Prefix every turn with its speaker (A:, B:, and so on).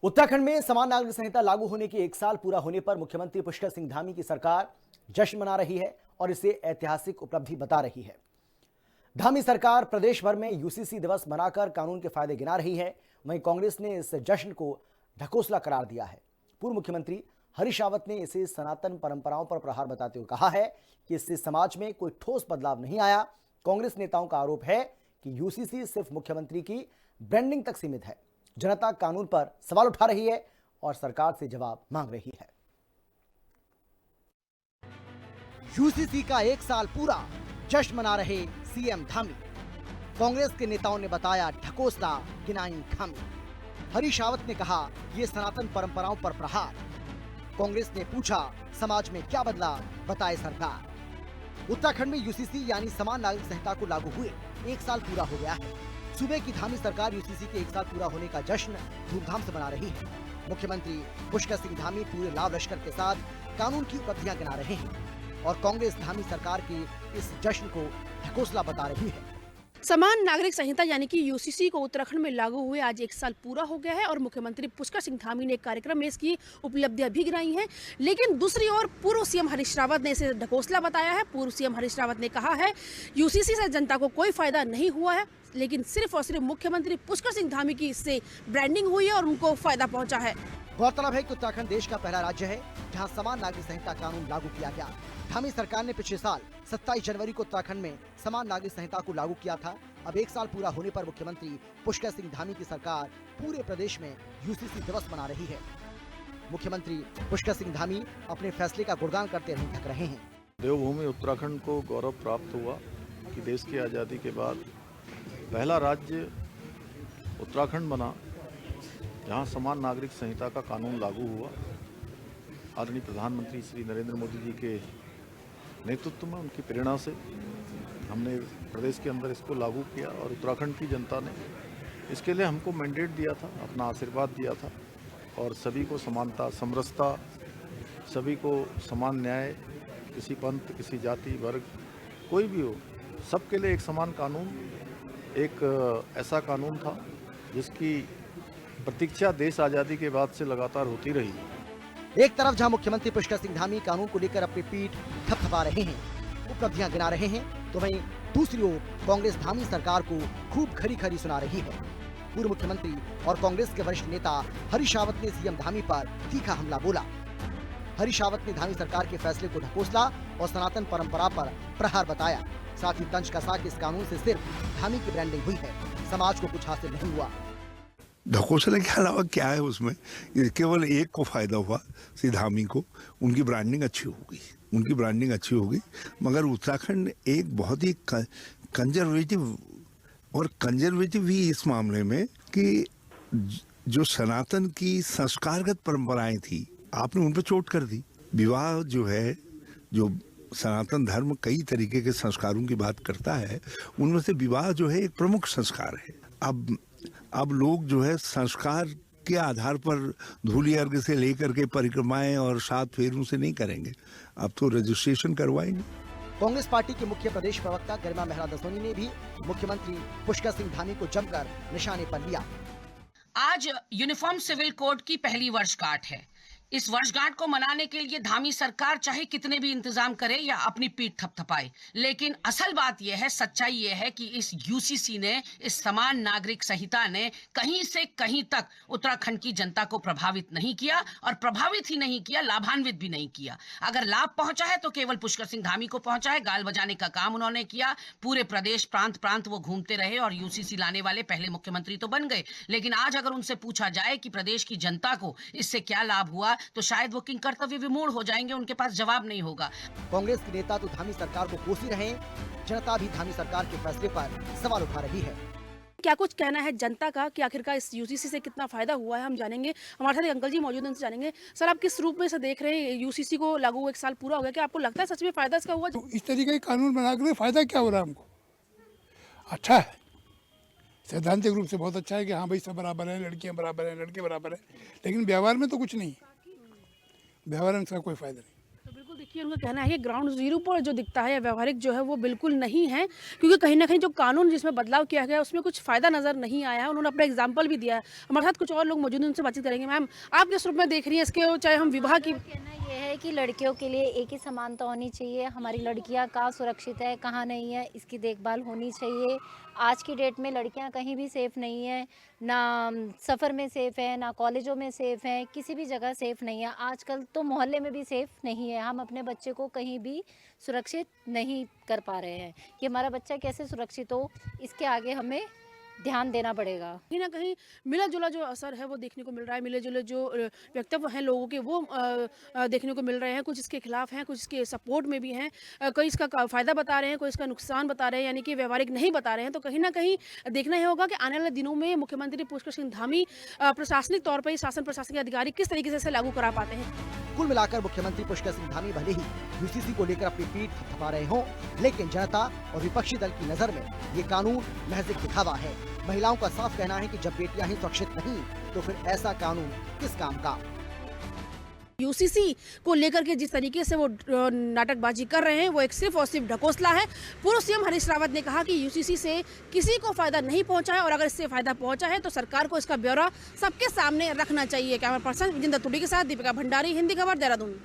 A: उत्तराखंड में समान नागरिक संहिता लागू होने के 1 साल पूरा होने पर मुख्यमंत्री पुष्कर सिंह धामी की सरकार जश्न मना रही है और इसे ऐतिहासिक उपलब्धि बता रही है। धामी सरकार प्रदेश भर में यूसीसी दिवस मनाकर कानून के फायदे गिना रही है। वहीं कांग्रेस ने इस जश्न को ढकोसला करार दिया है। पूर्व मुख्यमंत्री हरीश रावत ने इसे सनातन परंपराओं पर प्रहार बताते हुए कहा है कि इससे समाज में कोई ठोस बदलाव नहीं आया। कांग्रेस नेताओं का आरोप है कि यूसीसी सिर्फ मुख्यमंत्री की ब्रांडिंग तक सीमित है। जनता कानून पर सवाल उठा रही है और सरकार से जवाब मांग रही है। यूसीसी का 1 साल पूरा, जश्न मना रहे सीएम धामी। कांग्रेस के नेताओं ने बताया ढकोसला, गिनाई खामी। हरीश रावत ने कहा ये सनातन परंपराओं पर प्रहार। कांग्रेस ने पूछा समाज में क्या बदला, बताए सरकार। उत्तराखंड में यूसीसी यानी समान नागरिक संहिता को लागू हुए 1 साल पूरा हो गया है। सूबे की धामी सरकार यूसीसी के 1 साल पूरा होने का जश्न धूमधाम से मना रही है। मुख्यमंत्री पुष्कर सिंह धामी पूरे लाव लश्कर के साथ कानून की उपलब्धियां गिना रहे हैं और कांग्रेस धामी सरकार के इस जश्न को ढकोसला बता रही है।
B: समान नागरिक संहिता यानी कि यूसीसी को उत्तराखंड में लागू हुए आज 1 साल पूरा हो गया है और मुख्यमंत्री पुष्कर सिंह धामी ने एक कार्यक्रम में इसकी उपलब्धियां भी गिनाई हैं। लेकिन दूसरी ओर पूर्व सीएम हरीश रावत ने इसे ढकोसला बताया है। पूर्व सीएम हरीश रावत ने कहा है यूसीसी से जनता को कोई फायदा नहीं हुआ है, लेकिन सिर्फ और सिर्फ मुख्यमंत्री पुष्कर सिंह धामी की इससे ब्रांडिंग हुई है और उनको फायदा पहुंचा है।
A: गौरतलब है कि उत्तराखंड देश का पहला राज्य है जहां समान नागरिक संहिता कानून लागू किया गया। धामी सरकार ने पिछले साल 27 जनवरी को उत्तराखंड में समान नागरिक संहिता को लागू किया था। अब 1 साल पूरा होने पर मुख्यमंत्री पुष्कर सिंह धामी की सरकार पूरे प्रदेश में यूसीसी दिवस मना रही है। मुख्यमंत्री पुष्कर सिंह धामी अपने फैसले का गुणगान करते नहीं थक रहे हैं।
C: देवभूमि उत्तराखंड को गौरव प्राप्त हुआ कि देश की आज़ादी के बाद पहला राज्य उत्तराखंड बना जहां समान नागरिक संहिता का कानून लागू हुआ। आदरणीय प्रधानमंत्री श्री नरेंद्र मोदी जी के नेतृत्व में, उनकी प्रेरणा से हमने प्रदेश के अंदर इसको लागू किया और उत्तराखंड की जनता ने इसके लिए हमको मैंडेट दिया था, अपना आशीर्वाद दिया था और सभी को समानता, समरसता, सभी को समान न्याय, किसी पंथ, किसी जाति, वर्ग, कोई भी हो, सबके लिए एक समान कानून, एक ऐसा कानून था जिसकी प्रतीक्षा देश आज़ादी के बाद से लगातार होती रही।
A: एक तरफ जहां मुख्यमंत्री पुष्कर सिंह धामी कानून को लेकर अपनी पीठ थपथपा रहे हैं, उपलब्धियां गिना रहे हैं, तो वहीं दूसरी ओर कांग्रेस धामी सरकार को खूब खरी खरी सुना रही है। पूर्व मुख्यमंत्री और कांग्रेस के वरिष्ठ नेता हरीश रावत ने सीएम धामी पर तीखा हमला बोला। हरीश रावत ने धामी सरकार के फैसले को ढकोसला और सनातन परंपरा पर प्रहार बताया। साथ ही तंज कसा कि इस कानून से सिर्फ धामी की ब्रांडिंग हुई है, समाज को कुछ हासिल नहीं हुआ।
D: ढकोसले के अलावा क्या है उसमें? केवल एक को फायदा हुआ, धामी को, उनकी ब्रांडिंग अच्छी हो गई, उनकी ब्रांडिंग अच्छी हो गई। मगर उत्तराखंड एक बहुत ही कंजर्वेटिव भी इस मामले में कि जो सनातन की संस्कारगत परंपराएं थी, आपने उन पर चोट कर दी। विवाह जो है, जो सनातन धर्म कई तरीके के संस्कारों की बात करता है, उनमें से विवाह जो है एक प्रमुख संस्कार है। अब लोग जो है संस्कार के आधार पर धूली अर्घ से लेकर के परिक्रमाएं और 7 फेरों से नहीं करेंगे, अब तो रजिस्ट्रेशन करवाएंगे।
A: कांग्रेस पार्टी के मुख्य प्रदेश प्रवक्ता गरिमा मेहरा दसोनी ने भी मुख्यमंत्री पुष्कर सिंह धामी को जमकर निशाने पर लिया।
E: आज यूनिफॉर्म सिविल कोड की पहली वर्षगांठ है। इस वर्षगांठ को मनाने के लिए धामी सरकार चाहे कितने भी इंतजाम करे या अपनी पीठ थपथपाए, लेकिन असल बात यह है, सच्चाई यह है कि इस यूसीसी ने, इस समान नागरिक संहिता ने कहीं से कहीं तक उत्तराखंड की जनता को प्रभावित नहीं किया और प्रभावित ही नहीं किया, लाभान्वित भी नहीं किया। अगर लाभ पहुंचा है तो केवल पुष्कर सिंह धामी को पहुंचा है। गाल बजाने का काम उन्होंने किया। पूरे प्रदेश प्रांत प्रांत वो घूमते रहे और यूसीसी लाने वाले पहले मुख्यमंत्री तो बन गए। लेकिन आज अगर उनसे पूछा जाए कि प्रदेश की जनता को इससे क्या लाभ हुआ, तो शायद वो किंग कर्तव्य विमूढ़ हो जाएंगे, उनके पास जवाब नहीं होगा।
A: कांग्रेस के नेता तो धामी सरकार को कोसी रहे, जनता भी धामी सरकार के फैसले पर सवाल उठा रही है।
B: क्या कुछ कहना है जनता का कि आखिरकार इस यूसीसी से कितना फायदा हुआ है, हम जानेंगे। हमारे साथ एक अंकल जी मौजूद हैं, उनसे जानेंगे। सर, आप किस रूप में से देख रहे हैं? यूसीसी को लागू हुए 1 साल पूरा हो गया, क्या आपको लगता है सच में फायदा इसका हुआ?
F: तो इस तरीके का कानून बनाकर फायदा क्या हो रहा है हमको? अच्छा है, सैद्धांतिक रूप से बहुत अच्छा है कि हाँ भाई सब बराबर है, लड़कियां बराबर हैं, लड़के बराबर हैं, लेकिन व्यवहार में तो कुछ नहीं, व्यवहार में इसका कोई फायदा नहीं।
B: तो बिल्कुल देखिए, उनका कहना है कि ग्राउंड जीरो पर जो दिखता है व्यवहारिक जो है वो बिल्कुल नहीं है, क्योंकि कहीं ना कहीं जो कानून जिसमें बदलाव किया गया है उसमें कुछ फ़ायदा नज़र नहीं आया है। उन्होंने अपना एग्जाम्पल भी दिया है। हमारे साथ कुछ और लोग मौजूद हैं, उनसे बातचीत करेंगे। मैम, आप किस रूप में देख रही हैं इसके, चाहे हम विवाह की
G: कहना ये है कि लड़कियों के लिए एक ही समानता होनी चाहिए। हमारी लड़कियां कहाँ सुरक्षित है, कहाँ नहीं है, इसकी देखभाल होनी चाहिए। आज की डेट में लड़कियां कहीं भी सेफ़ नहीं है, ना सफ़र में सेफ़ है, ना कॉलेजों में सेफ़ है, किसी भी जगह सेफ़ नहीं है। आजकल तो मोहल्ले में भी सेफ़ नहीं है। हम अपने बच्चे को कहीं भी सुरक्षित नहीं कर पा रहे हैं कि हमारा बच्चा कैसे सुरक्षित हो, इसके आगे हमें ध्यान देना पड़ेगा।
B: कहीं ना कहीं मिला जुला जो असर है वो देखने को मिल रहा है। मिले जुले जो वक्तव्य हैं लोगों के वो देखने को मिल रहे हैं। कुछ इसके खिलाफ हैं, कुछ इसके सपोर्ट में भी हैं। कोई इसका फ़ायदा बता रहे हैं, कोई इसका नुकसान बता रहे हैं, यानी कि व्यवहारिक नहीं बता रहे हैं। तो कहीं ना कहीं देखना ही होगा कि आने वाले दिनों में मुख्यमंत्री पुष्कर सिंह धामी प्रशासनिक तौर पर ही शासन प्रशासन के अधिकारी किस तरीके से इसे लागू करा पाते हैं।
A: कुल मिलाकर मुख्यमंत्री पुष्कर सिंह धामी भले ही यूसीसी को लेकर अपनी पीठ थपथपा रहे हों, लेकिन जनता और विपक्षी दल की नजर में ये कानून महज एक दिखावा है। महिलाओं का साफ कहना है कि जब बेटियां ही सुरक्षित नहीं तो फिर ऐसा कानून किस काम का।
B: यूसीसी को लेकर के जिस तरीके से वो नाटकबाजी कर रहे हैं वो एक सिर्फ और सिर्फ ढकोसला है। पूर्व सीएम हरीश रावत ने कहा कि यूसीसी से किसी को फायदा नहीं पहुंचा है और अगर इससे फायदा पहुंचा है तो सरकार को इसका ब्यौरा सबके सामने रखना चाहिए। कैमरा पर्सन विजेंद्र तुडी के साथ दीपिका भंडारी, हिंदी खबर, देहरादून।